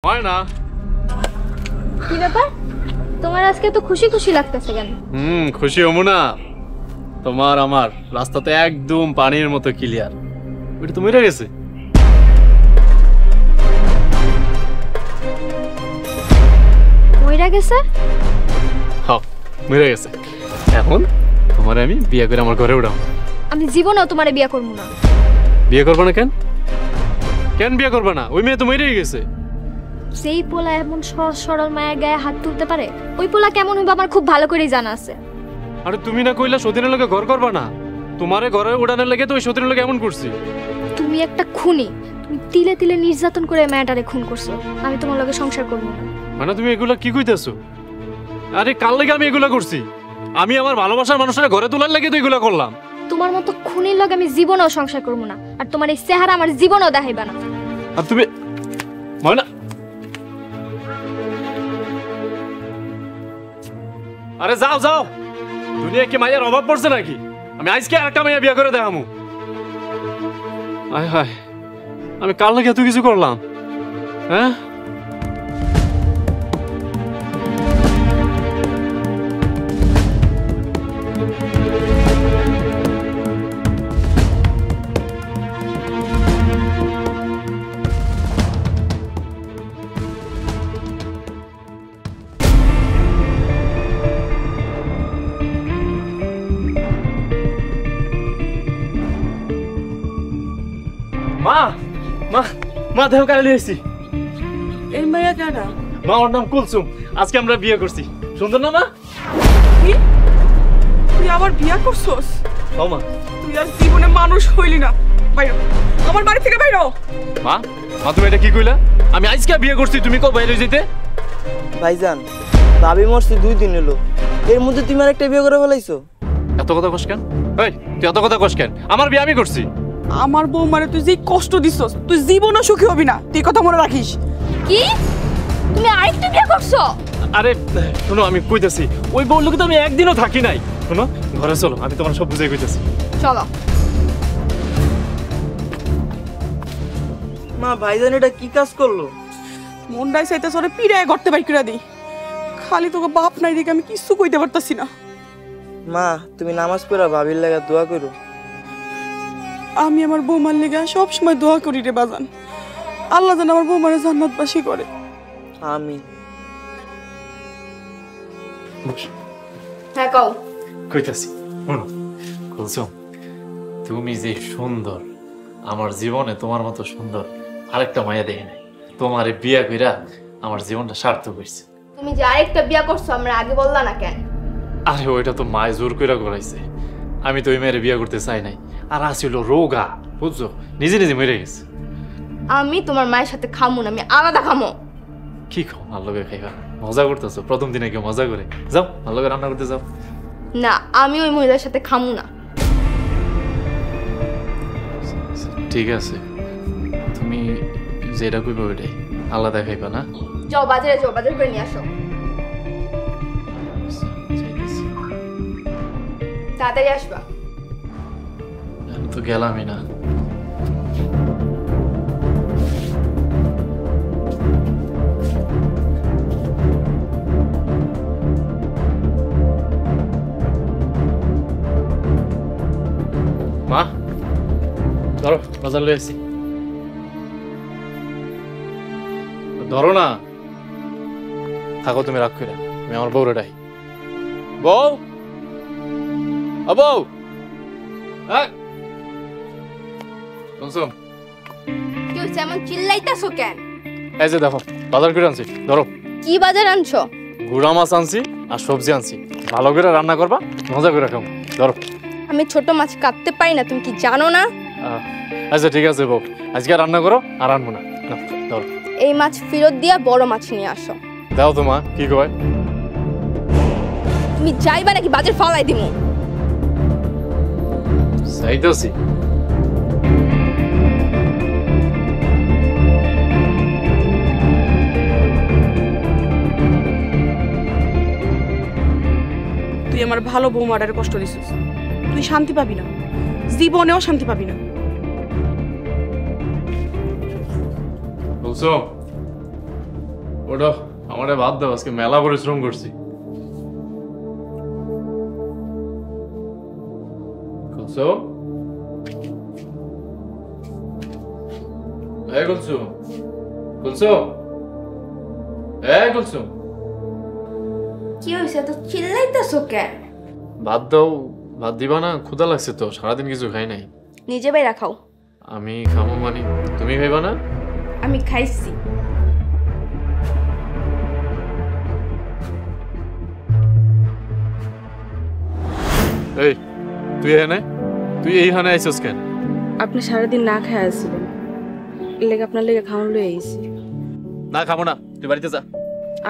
হয় না। কি ব্যাপার, তোমার আজকে তো খুশি খুশি লাগতেছে কেন? খুশি হবো না? তোমার আমার রাস্তাতে একদম পানির মতো ক্লিয়ার। ওইটা তো মরে গেছে। মইরা গেছে? হ্যাঁ মরে গেছে। এখন তোমার আমি বিয়ে করে আমার ঘরে উঠাম। আমি জীবনেও তোমারে বিয়ে করবো না। বিয়ে করবো না কেন? কেন বিয়ে করবো না? ওই মেয়ে তো মরেই গেছে। যেই পোলা এমন সহজ সরল মায়ের গায়ে হাত তুলতে পারে, ওই পোলা কেমন হইবে আমার খুব ভালো করেই জানা আছে। আরে তুমি না কইলা সতীনের লগে ঘর করবা না? তোমারে ঘরে উড়ানোর লাগে তো ওই সতীনের লগে এমন করছি। তুমি একটা খুনি, তুমি তিলে তিলে নির্যাতন করে মেয়েটারে খুন করছো। আমি তোমার লগে সংসার করবো না। মানে তুমি এগুলা কি কইতেছো? আরে কাল লাগে আমি এগুলা করছি? আমি আমার ভালোবাসার মানুষের ঘরে তোলার লাগে তো এগুলা করলাম। তোমার মতো খুনির লগে আমি জীবনেও সংসার করবো না, আর তোমার এই চেহারা আমার জীবনেও দেখাইবা না। আর তুমি ময়না, আরে যাও যাও, দুনিয়া কি মায়ের অভাব পড়ছে নাকি? আমি আজকে আরেকটা মাইয়া বিয়ে করে দেখামু। আয় হায়, আমি কাল লাগে এত কিছু করলাম, হ্যাঁ? মা মা মা দেহ কালে এসেছি। এই মাইয়া কেডা? মা ওর নাম কুলসুম। আজকে আমরা বিয়ে করছি। সুন্দর না মা? কি? তুই আবার বিয়া করছস? ও মা, তুই আর জীবনে মানুষ হইলি না। বাইরে আমার বাড়ি থেকে বাইরে। মা মা তুমি এটা কি কইলা? আমি আজকে বিয়ে করছি, তুমি কো বাইরে যেতে? ভাইজান, ভাবি মরছি 2 দিন হলো, এর মধ্যে তুমি আর একটা বিয়ে করে ফেলাইছো। এত কথা কস কেন? এই তুই এত কথা কস কেন? আমার বিয়ে আমি করছি। আমার বৌমারে তুই যে কষ্ট দিছস, তুই জীবনও সুখী হবি না। তুই কথা মনে রাখিস। কি? তুমি আরেকটা বিয়ে করছো? আরে শোনো, আমি কইতাছি ওই বউর লোকে তো আমি একদিনও থাকি নাই। শোনো ঘরে চলো, আমি তোমার সব বুঝাই কইতাছি। চলো। মা ভাইজান এটা কি কাজ করলো? মন্ডাই চাইতে সরে পিড়ায় গড়তে বাই করে দিই। খালি তোকে বাপ নাই দেখে আমি কিছু কইতে পারতাছি না। মা তুমি নামাজ পড়া ভাবির লাগা দোয়া করো। আমি আমার বৌমার লেগে সব সময় দোয়া করি রে বাজান। আল্লাহ যেন আমার বৌমারে জান্নাতবাসী করে। আমিন। হ্যাঁ কও। কইতাছি শোনো কুলসুম, তুমি যে সুন্দর, আমার জীবনে তোমার মতো সুন্দর আরেকটা মায়া দেখি নাই। তোমারে বিয়া কইরা আমার জীবনটা সার্থক হইছে। তুমি যে আরেকটা বিয়ে করছো আমরা আগে বললা না কেন? আরে ওইটা তো মায় জোর কইরা করাইছে। আমি তো ওই মেয়ের বিয়া করতে চাই নাই। আর আসিল রোগা, বুঝছো, নিজে নিজে মরে গেছে। আমি তোমার মায়ের সাথে খামু না, আমি আলাদা খামো। কি খাও ভালো লাগে খাইবা? মজা করতেছো? প্রথম দিনে কেউ মজা করে? যাও ভালো করে রান্না করতে যাও। না, আমি ওই মহিলার সাথে খামু না। ঠিক আছে, তুমি যেটা কইবা ওইটাই, আলাদা খাইবা না? যাও বাজারে যাও, বাজার করে নিয়ে আসো। তাড়াতাড়ি আসবা। তো গেলামই না। মা ধরো, বাজার লয়ে আসি। ধরো না, থাকো তুমি রাগ করে। আমি আমার বউরে ডাই। বউ, ও বউ, হ্যাঁ শুনছো? কি হচ্ছে এমন চিল্লাইতাছো কেন? এই যে দেখো বাজার করে আনছি, ধরো। কি বাজার আনছো? গুড়া মাছ আনছি আর সবজি আনছি, ভালো করে রান্না করবা, মজা করে খাবো। ধরো। আমি ছোট মাছ কাটতে পারি না, তুমি কি জানো না? আচ্ছা ঠিক আছে বউ, আজকে রান্না করো আর আনবো না। ধরো। এই মাছ ফেরত দিয়া বড় মাছ নিয়ে আসো। দাও তো মা, কি কয়? তুমি যাইবা নাকি বাজার ফালাই দিমু? চাইতেছি। তুই আমার ভালো বৌমাটারে কষ্ট দিছিস। তুই শান্তি পাবি না, জীবনেও শান্তি পাবি না। বলছো ওটা আমারে বাদ দাও, আজকে মেলা পরিশ্রম করছি। কুলসুম, এই কুলসুম, কুলসুম, এই কুলসুম, কি হয়েছে তো চিল্লাইতেছো কেন? ভাত দাও। ভাত দিবা না? ক্ষুধা লাগছে তো, সারাদিন কিছু খাই নাই। নিজে বাইরা খাও। আমি খাবো মানে তুমি খাইবা না? আমি খাইছি। এই তুই এখানে, তুই এইখানে আইছস কেন? আপনি সারাদিন না খায় আসছিলেন, লেগে আপনার লেগে খাওয়ান লয়ে আইছি। না খাবো না, তুই বাড়িতে যা।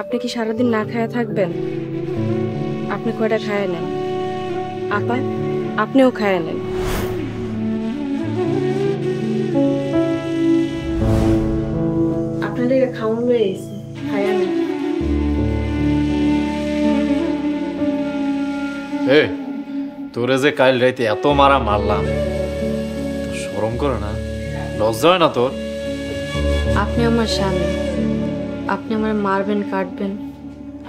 আপনি কি সারাদিন না খায়া থাকবেন? আপনি কয়টা খায় নেন, আপা আপনিও খায় নেন। আপনার লেগে খাওয়ান লয়ে আইছি, খায়া নেন। এই তোরে যে কাল রাইতে এত মারা মারলাম, শরম করে না? লজ্জা হয় না তোর? আপনি আমার স্বামী, আপনি আমার মারবেন, কাটবেন,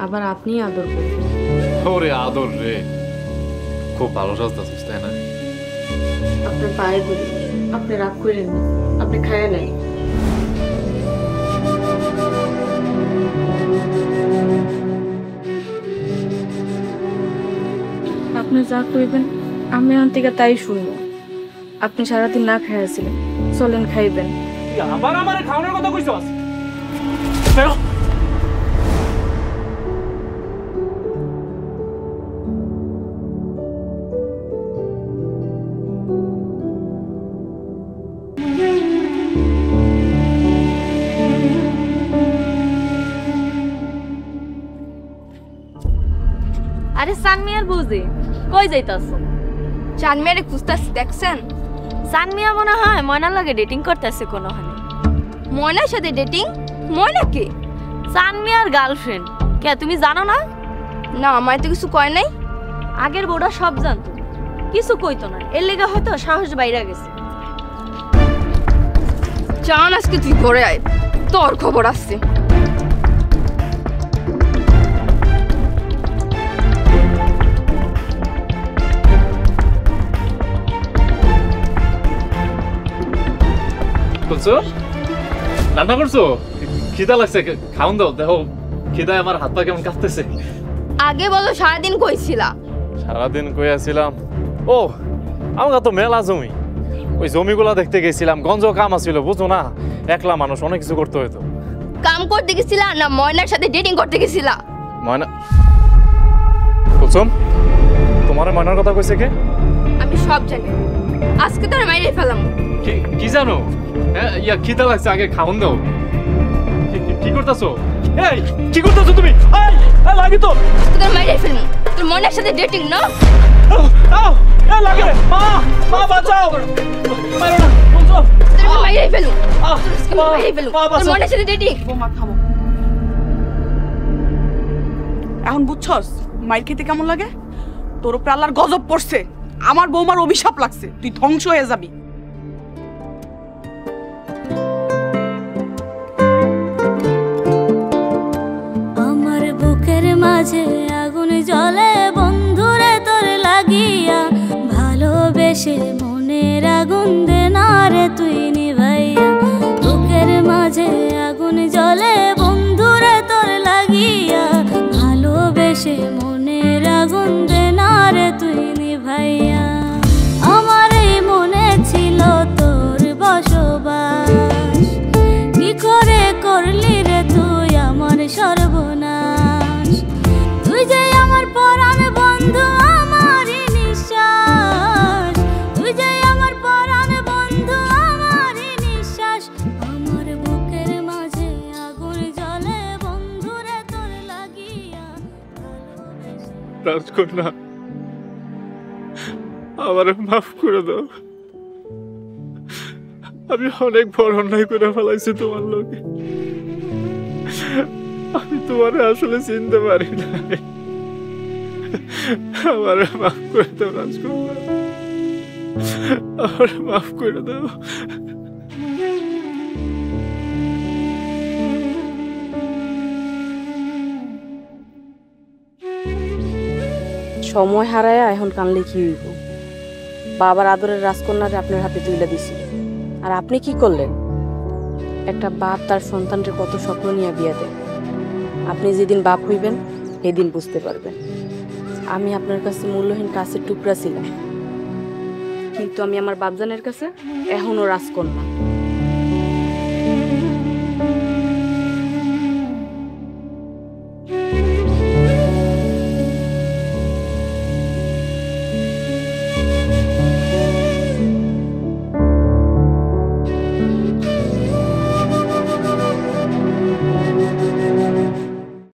আবার আপনি আদর করবেন। ওরে আদর রে, খুব ভালো সাজতেছিস তাই না? আপনার পায়ে ধরি, আপনি রাগ করেন না, আপনি খায়া নেন। আপনি যা কইবেন আমি এখন থেকে তাই শুনবো। আপনি সারাদিন না খাইয়া ছিলেন, চলেন খাইবেন। আবার আমার খাওয়ানোর কথা কইছস? আরে সানমিয়ার বুঝি কই যাইতাছো? চাঁদমেরে খুঁজতেছি, দেখছেন? সানমিয়া মনে হয় ময়নার লগে ডেটিং করতেছে কোনো হানে। ময়নার সাথে ডেটিং? ময়না কে? সানমিয়ার গার্লফ্রেন্ড। কে তুমি জানো না? না, আমার তো কিছু কয় নাই। আগের বউটা সব জানতো, কিছু কইতো না, এর লেগে হয়তো সাহস বাইরে গেছে। চান আজকে তুই ঘরে আয়, তোর খবর আসছে। বলছো রান্না করছো? খিদা লাগছে, খাওন দাও। দেখো খিদায় আমার হাত পা কেমন কাঁপতেছে। আগে বলো সারাদিন কইছিলা? সারাদিন কই আছিলাম? ও আমার তো মেলা জমি, ওই জমিগুলা দেখতে গেছিলাম। গঞ্জ কাম আছিল, বুঝো না, একলা মানুষ, অনেক কিছু করতে হইতো। কাম করতে গেছিলা না ময়নার সাথে ডেটিং করতে গেছিলা? ময়না কুলসুম, তোমার ময়নার কথা কইছে কে? আমি সব জানি, আজকে তোর মাইরে ফেলাম। কি জানো? হ্যাঁ ইয়া খিদা লাগছে, আগে খাওন দাও। কি করতেছো? এই কি করতেছো তুমি? এই লাগি তো, আজকে তোর মাইরে ফেলবো। তোর ময়নার সাথে ডেটিং না? আও এই লাগে। মা মা বাঁচাও, মারো না বলছো। তোর মাইরে ফেলবো, আজকে মাইরে ফেলবো। তোর ময়নার সাথে ডেটিং। বোমা খাবো। এখন বুঝছস মাইর খেতে কেমন লাগে? তোর উপরে আল্লাহর গজব পড়ছে, আমার বৌমার অভিশাপ লাগছে, তুই ধ্বংস হয়ে যাবি। আমার বুকের মাঝে আগুন জ্বলে বন্ধুরে তোর লাগিয়া, ভালোবেসে মনের আগুন দে না রে তুই নিভাইয়া। বুকের মাঝে আগুন জ্বলে বন্ধুরে তোর লাগিয়া, ভালোবেসে মনের আগুন দে না রে তুই নিভাইয়া। আমার এই মনে ছিল তোর বসবাস, কি করে করলি রে তুই আমার সর্বনাশ। তুই যে আমার পরাণ বন্ধু, আমারই নিঃশ্বাস। তুই যে আমার পরাণ বন্ধু, আমারই নিঃশ্বাস। আমার বুকের মাঝে আগুন জ্বলে বন্ধুরে তোর লাগিয়া, রাজকন্যা আমার মাফ করে দাও, আমি অনেক বড় অন্যায় করে ফেলাইছি তোমার লোকে। আমি তোমার আসলে চিনতে পারি না, আমার মাফ করে দাও রাজকন্যা, আমার মাফ করে দাও। সময় হারায়া এখন কানলে কি হইব? বাবার আদরের রাজকন্যারে আপনার হাতে তুলে দিছি, আর আপনি কি করলেন? একটা বাপ তার সন্তানকে কত স্বপ্ন নিয়ে বিয়ে দেয়। আপনি যেদিন বাপ হইবেন সেদিন বুঝতে পারবেন। আমি আপনার কাছে মূল্যহীন কাছের টুকরা ছিলাম, কিন্তু আমি আমার বাপজানের কাছে এখনো রাজকন্যা।